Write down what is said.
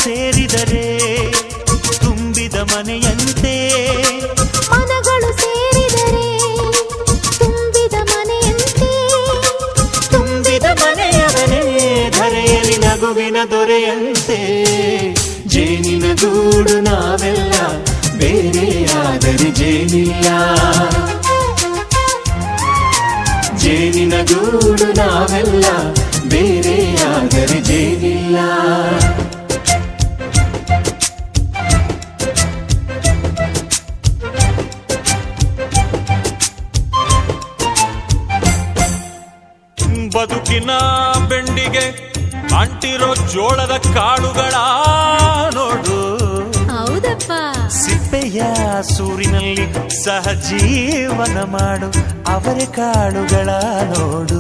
ಸೇರಿದರೆ ತುಂಬಿದ ಮನೆಯಂತೆ, ಮನಗಳು ಸೇರಿದರೆ ತುಂಬಿದ ಮನೆಯಂತೆ, ತುಂಬಿದ ಮನೆಯವನೇ ಧರೆಯಲ್ಲಿ ನಗುವಿನ ದೊರೆಯಂತೆ. ಜೇನಿನ ಗೂಡು ನಾವೆಲ್ಲ, ಬೇರೆಯಾದರೆ ಜೇನಿಲ್ಲ. ಜೇನಿನ ಗೂಡು ನಾವೆಲ್ಲ, ಬೇರೆಯಾದರೆ ಜೇನಿಲ್ಲ. ಬದುಕಿನ ಬೆಂಡಿಗೆ ಅಂಟಿರೋ ಜೋಳದ ಕಾಳುಗಳ ನೋಡು, ಹೌದಪ್ಪ. ಸಿಪ್ಪೆಯ ಸೂರಿನಲ್ಲಿ ಸಹಜೀವನ ಮಾಡು ಅವರೆ ಕಾಳುಗಳ ನೋಡು.